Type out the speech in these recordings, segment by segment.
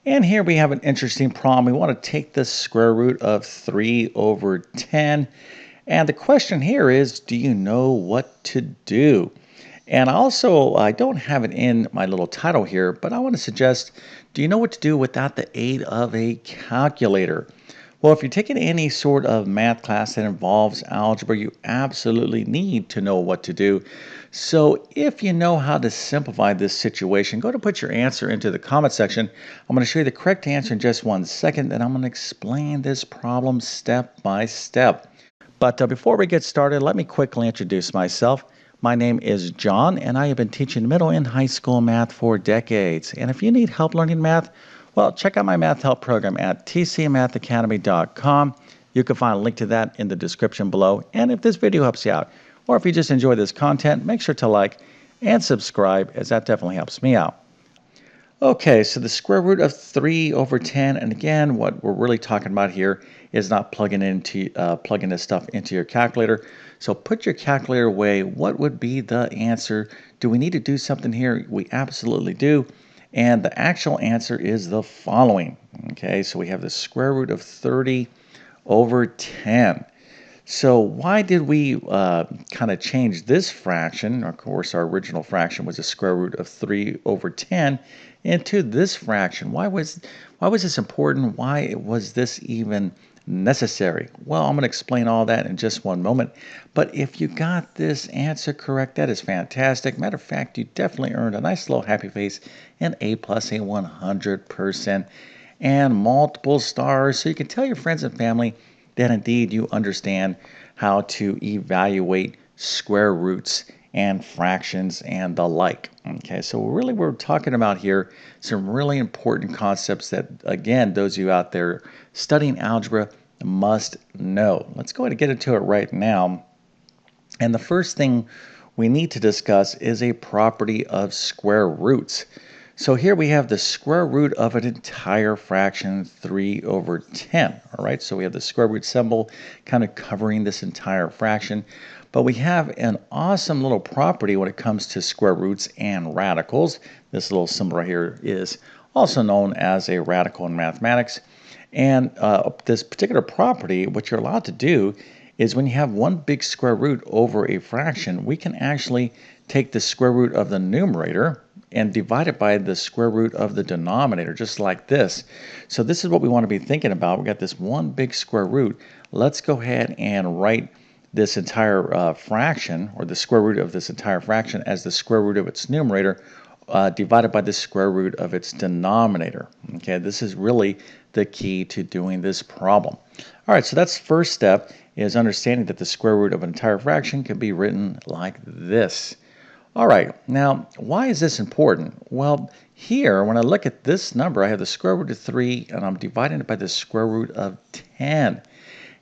And here we have an interesting problem. We want to take the square root of 3 over 10. And the question here is, do you know what to do? And also, I don't have it in my little title here, but I want to suggest, do you know what to do without the aid of a calculator? Well, if you're taking any sort of math class that involves algebra, you absolutely need to know what to do. So if you know how to simplify this situation, go to put your answer into the comment section. I'm going to show you the correct answer in just 1 second, and I'm going to explain this problem step by step. But before we get started, let me quickly introduce myself. My name is John, and I have been teaching middle and high school math for decades. And if you need help learning math, well, check out my math help program at tcmathacademy.com. You can find a link to that in the description below. And if this video helps you out, or if you just enjoy this content, make sure to like and subscribe, as that definitely helps me out. Okay, so the square root of 3 over 10, and again, what we're really talking about here is not plugging this stuff into your calculator. So put your calculator away. What would be the answer? Do we need to do something here? We absolutely do. And the actual answer is the following. Okay, so we have the square root of 30 over 10. So why did we kind of change this fraction? Of course, our original fraction was the square root of 3 over 10 into this fraction. Why was this important? Why was this even necessary? Well, I'm going to explain all that in just one moment. But if you got this answer correct, that is fantastic. Matter of fact, you definitely earned a nice little happy face, an A plus, a 100%, and multiple stars. So you can tell your friends and family that indeed you understand how to evaluate square roots and fractions and the like. Okay, so really we're talking about here some really important concepts that, again, those of you out there studying algebra must know. Let's go ahead and get into it right now. And the first thing we need to discuss is a property of square roots. So here we have the square root of an entire fraction, 3 over 10. All right, so we have the square root symbol kind of covering this entire fraction. But we have an awesome little property when it comes to square roots and radicals. This little symbol right here is also known as a radical in mathematics. And this particular property, what you're allowed to do is when you have one big square root over a fraction, we can actually take the square root of the numerator and divide it by the square root of the denominator, just like this. So this is what we want to be thinking about. We got this one big square root. Let's go ahead and write this entire fraction, or the square root of this entire fraction, as the square root of its numerator divided by the square root of its denominator. Okay, this is really the key to doing this problem. All right, so that's first step, is understanding that the square root of an entire fraction can be written like this. All right, now why is this important? Well, here when I look at this number, I have the square root of 3 and I'm dividing it by the square root of 10.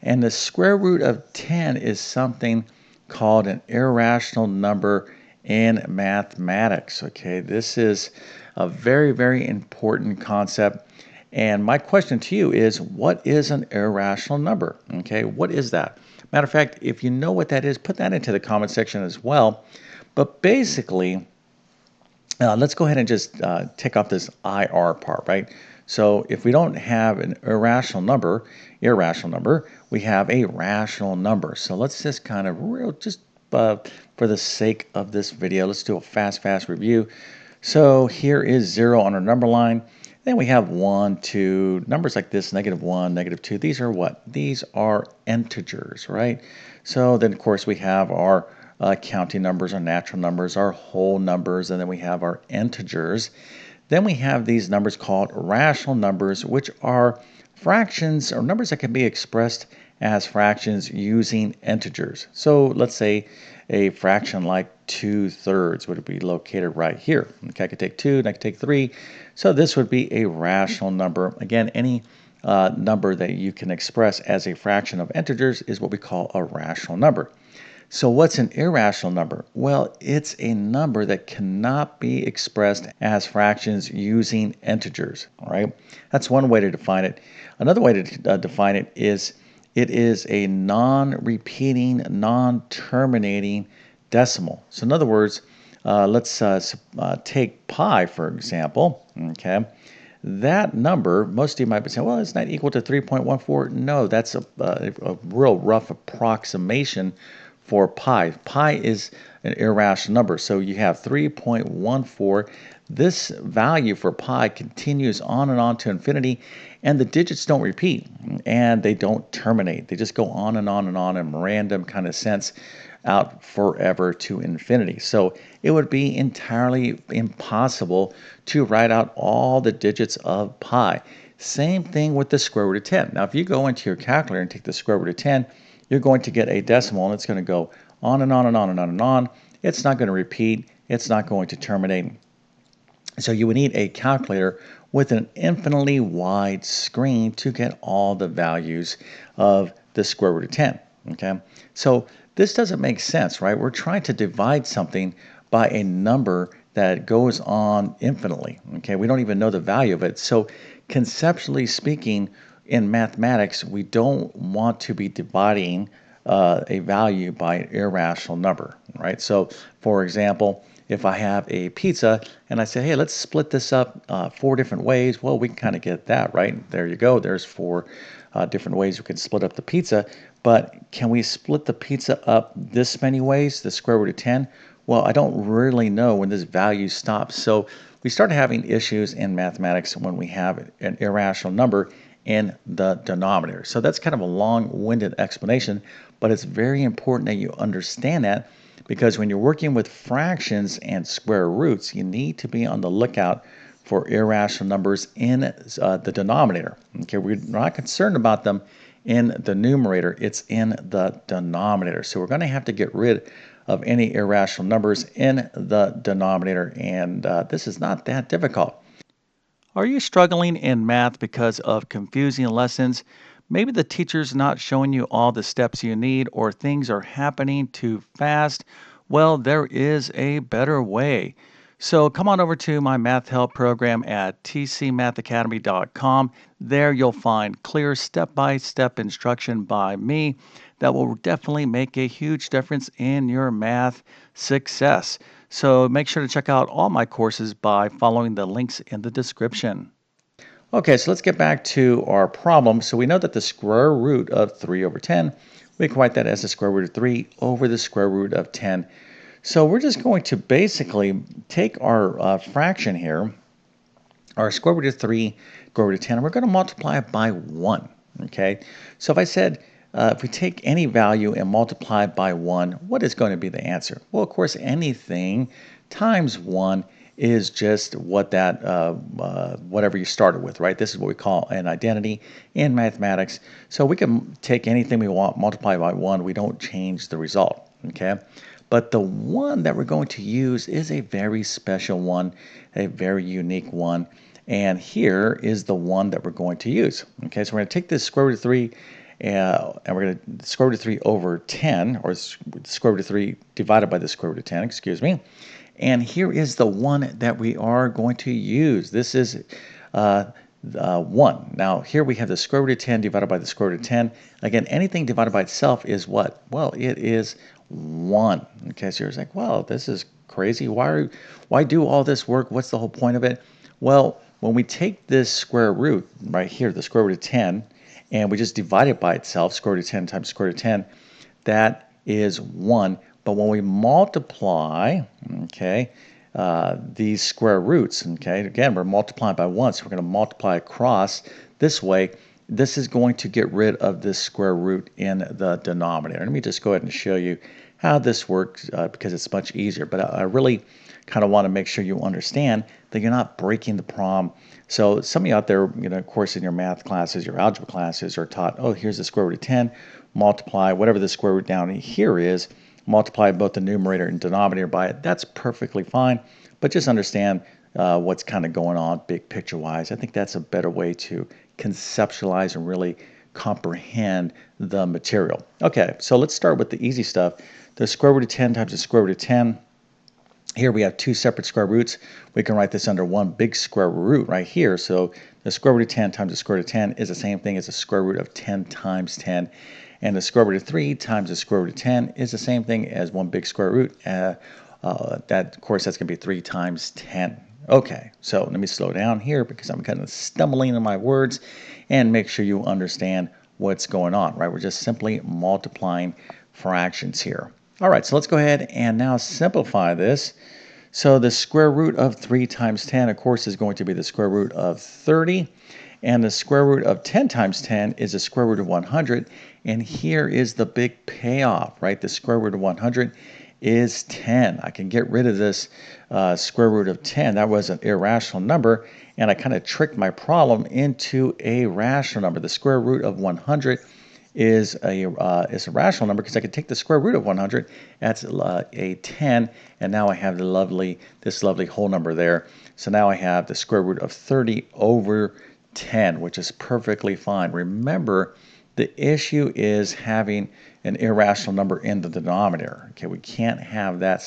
And the square root of 10 is something called an irrational number in mathematics. Okay, this is a very, very important concept. And my question to you is, what is an irrational number? Okay, what is that? Matter of fact, if you know what that is, put that into the comment section as well. But basically, let's go ahead and just take off this IR part, right? So if we don't have an irrational number, we have a rational number. So let's just kind of for the sake of this video, let's do a fast review. So here is 0 on our number line. Then we have 1, 2, numbers like this, -1, -2. These are what? These are integers, right? So then, of course, we have our counting numbers, our natural numbers, our whole numbers, and then we have our integers. Then we have these numbers called rational numbers, which are fractions or numbers that can be expressed as fractions using integers. So let's say a fraction like 2/3 would be located right here. Okay, I could take 2 and I could take 3. So this would be a rational number. Again, any number that you can express as a fraction of integers is what we call a rational number. So what's an irrational number? Well, it's a number that cannot be expressed as fractions using integers. All right, that's one way to define it. Another way to define it is a non-repeating, non-terminating decimal. So in other words, let's take pi, for example. Okay, that number, most of you might be saying, well, it's not equal to 3.14. No, that's a real rough approximation for pi. Pi is an irrational number. So you have 3.14. This value for pi continues on and on to infinity, and the digits don't repeat and they don't terminate. They just go on and on and on in random kind of sense out forever to infinity. So it would be entirely impossible to write out all the digits of pi. Same thing with the square root of 10. Now, if you go into your calculator and take the square root of 10, you're going to get a decimal, and it's going to go on and on and on and on and on. It's not going to repeat. It's not going to terminate. So you would need a calculator with an infinitely wide screen to get all the values of the square root of 10. Okay, so this doesn't make sense, right? We're trying to divide something by a number that goes on infinitely. Okay, we don't even know the value of it. So conceptually speaking, in mathematics, we don't want to be dividing a value by an irrational number, right? So for example, if I have a pizza and I say, hey, let's split this up 4 different ways, well, we can kind of get that, right? There you go. There's 4 different ways we can split up the pizza. But can we split the pizza up this many ways, the square root of 10? Well, I don't really know when this value stops. So we start having issues in mathematics when we have an irrational number in the denominator. So that's kind of a long-winded explanation, but it's very important that you understand that, because when you're working with fractions and square roots, you need to be on the lookout for irrational numbers in the denominator. Okay, we're not concerned about them in the numerator, it's in the denominator. So we're going to have to get rid of any irrational numbers in the denominator, and this is not that difficult. Are you struggling in math because of confusing lessons? Maybe the teacher's not showing you all the steps you need, or things are happening too fast. Well, there is a better way. So come on over to my math help program at tcmathacademy.com. There you'll find clear step-by-step instruction by me that will definitely make a huge difference in your math success. So make sure to check out all my courses by following the links in the description. Okay, so let's get back to our problem. So we know that the square root of 3 over 10, we can write that as the square root of 3 over the square root of 10. So we're just going to basically take our fraction here, our square root of 3, square root of 10, and we're going to multiply it by 1. Okay, so if I said, if we take any value and multiply it by 1, what is going to be the answer? Well, of course, anything times 1 is just what that, whatever you started with, right? This is what we call an identity in mathematics. So we can take anything we want, multiply by 1. We don't change the result, okay? But the one that we're going to use is a very special one, a very unique one. And here is the one that we're going to use. Okay, so we're going to take this square root of 3 and we're going to square root of 3 over 10, or square root of 3 divided by the square root of 10, excuse me. And here is the one that we are going to use. This is 1. Now, here we have the square root of 10 divided by the square root of 10. Again, anything divided by itself is what? Well, it is 1. Okay, so you're like, well, this is crazy. Why do all this work? What's the whole point of it? Well, when we take this square root right here, the square root of 10, and we just divide it by itself, square root of 10 times square root of 10, that is 1. But when we multiply, okay, these square roots, okay, again, we're multiplying by 1, so we're going to multiply across this way. This is going to get rid of this square root in the denominator. Let me just go ahead and show you how this works because it's much easier. But I really kind of want to make sure you understand that you're not breaking the problem. So some of you out there, of course, in your math classes, your algebra classes are taught, oh, here's the square root of 10, multiply whatever the square root down here is, multiply both the numerator and denominator by it. That's perfectly fine, but just understand what's kind of going on big picture wise. I think that's a better way to conceptualize and really comprehend the material. Okay, so let's start with the easy stuff. The square root of 10 times the square root of 10. Here we have 2 separate square roots. We can write this under one big square root right here. So the square root of 10 times the square root of 10 is the same thing as the square root of 10 times 10. And the square root of 3 times the square root of 10 is the same thing as one big square root. Of course, that's going to be 3 times 10. Okay, so let me slow down here because I'm kind of stumbling in my words and make sure you understand what's going on, right? We're just simply multiplying fractions here. All right, so let's go ahead and now simplify this. So the square root of 3 times 10, of course, is going to be the square root of 30. And the square root of 10 times 10 is the square root of 100. And here is the big payoff, right? The square root of 100 is 10. I can get rid of this square root of 10. That was an irrational number. And I kind of tricked my problem into a rational number. The square root of 100 is a rational number because I could take the square root of 100. That's a 10, and now I have this lovely whole number there. So now I have the square root of 30 over 10, which is perfectly fine. Remember, the issue is having an irrational number in the denominator. Okay, we can't have that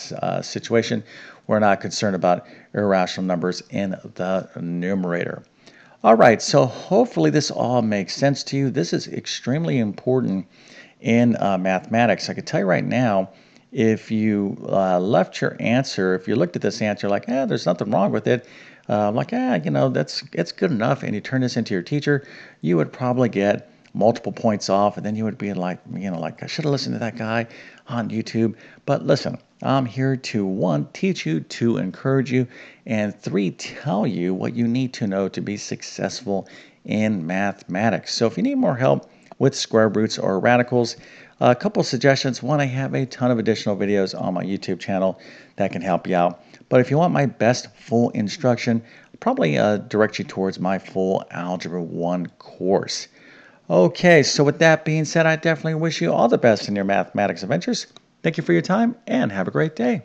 situation. We're not concerned about irrational numbers in the numerator. All right, so hopefully this all makes sense to you. This is extremely important in mathematics. I can tell you right now, if you left your answer, if you looked at this answer like, there's nothing wrong with it, like, it's good enough, and you turn this into your teacher, you would probably get multiple points off, and then you would be like, like, I should have listened to that guy on YouTube. But listen, I'm here to 1, teach you, 2, encourage you, and 3, tell you what you need to know to be successful in mathematics. So if you need more help with square roots or radicals, a couple suggestions. 1, I have a ton of additional videos on my YouTube channel that can help you out. But if you want my best full instruction, I'll probably direct you towards my full Algebra 1 course. Okay, so with that being said, I definitely wish you all the best in your mathematics adventures. Thank you for your time and have a great day.